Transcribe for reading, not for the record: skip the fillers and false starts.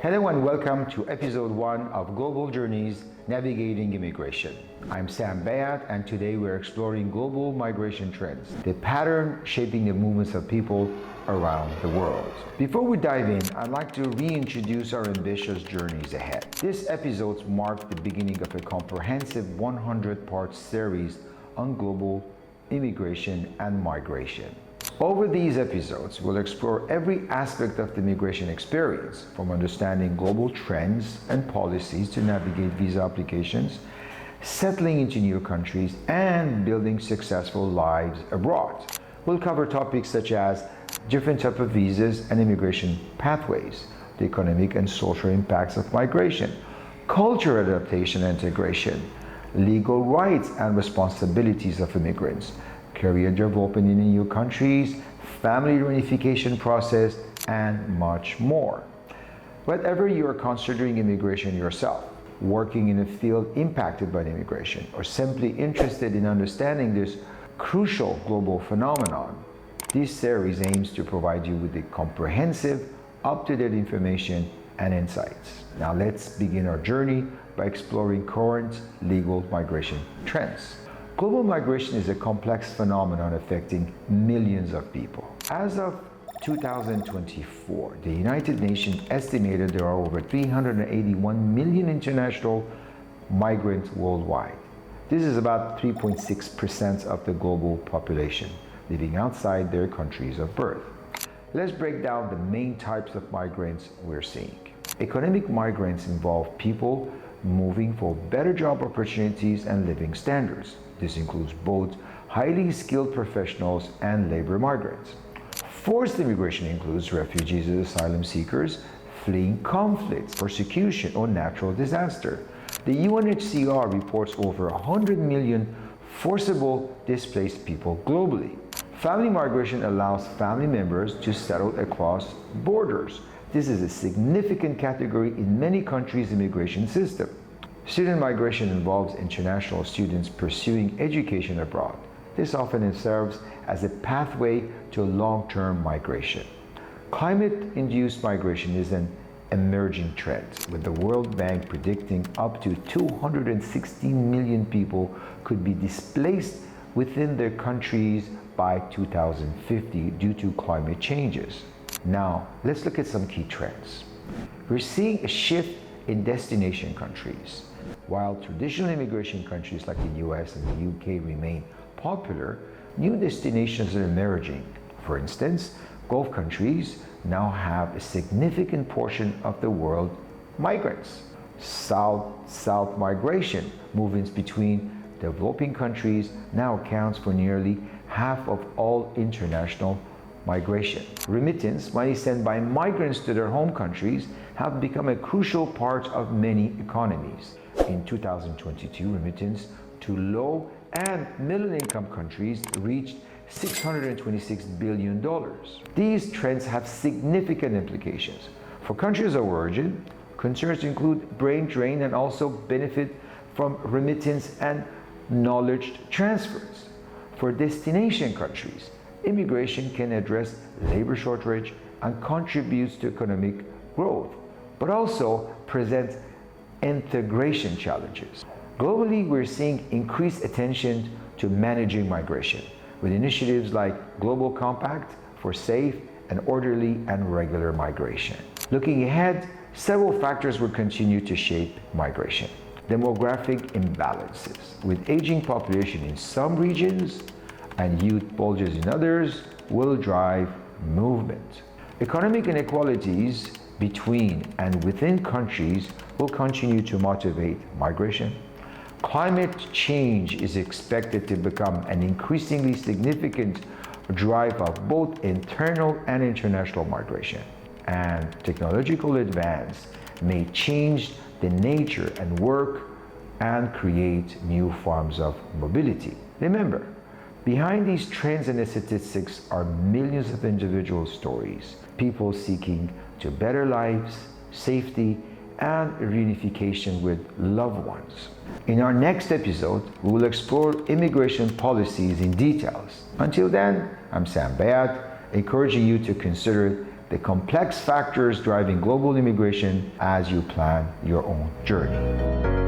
Hello and welcome to episode 1 of Global Journeys Navigating Immigration. I'm Sam Bayat, and today we're exploring global migration trends, the pattern shaping the movements of people around the world. Before we dive in, I'd like to reintroduce our ambitious journeys ahead. This episode marks the beginning of a comprehensive 100-part series on global immigration and migration. Over these episodes, we'll explore every aspect of the immigration experience, from understanding global trends and policies to navigate visa applications, settling into new countries, and building successful lives abroad. We'll cover topics such as different types of visas and immigration pathways, the economic and social impacts of migration, cultural adaptation and integration, legal rights and responsibilities of immigrants, career development in new countries, family reunification process, and much more. Whether you are considering immigration yourself, working in a field impacted by immigration, or simply interested in understanding this crucial global phenomenon, this series aims to provide you with the comprehensive, up-to-date information and insights. Now let's begin our journey by exploring current legal migration trends. Global migration is a complex phenomenon affecting millions of people. As of 2024, the United Nations estimated there are over 381 million international migrants worldwide. This is about 3.6% of the global population living outside their countries of birth. Let's break down the main types of migrants we're seeing. Economic migrants involve people moving for better job opportunities and living standards. This includes both highly skilled professionals and labor migrants. Forced immigration includes refugees and asylum seekers fleeing conflicts, persecution, or natural disaster. The UNHCR reports over 100 million forcible displaced people globally. Family migration allows family members to settle across borders. This is a significant category in many countries' immigration system. Student migration involves international students pursuing education abroad. This often serves as a pathway to long-term migration. Climate-induced migration is an emerging trend, with the World Bank predicting up to 216 million people could be displaced within their countries by 2050 due to climate changes. Now, let's look at some key trends. We're seeing a shift in destination countries. While traditional immigration countries like the US and the UK remain popular, new destinations are emerging. For instance, Gulf countries now have a significant portion of the world migrants. South-South migration, movements between developing countries, now accounts for nearly half of all international migration. Remittance, money sent by migrants to their home countries, have become a crucial part of many economies. In 2022, remittance to low and middle income countries reached $626 billion. These trends have significant implications. For countries of origin, concerns include brain drain and also benefit from remittance and knowledge transfers. For destination countries, immigration can address labor shortage and contributes to economic growth, but also presents integration challenges. Globally, we're seeing increased attention to managing migration, with initiatives like Global Compact for safe and orderly and regular migration. Looking ahead, several factors will continue to shape migration. Demographic imbalances, with aging population in some regions and youth bulges in others, will drive movement. Economic inequalities between and within countries will continue to motivate migration. Climate change is expected to become an increasingly significant driver of both internal and international migration. And technological advance may change the nature and work and create new forms of mobility. Remember, behind these trends and statistics are millions of individual stories, people seeking to better lives, safety, and reunification with loved ones. In our next episode, we will explore immigration policies in details. Until then, I'm Sam Bayat, encouraging you to consider the complex factors driving global immigration as you plan your own journey.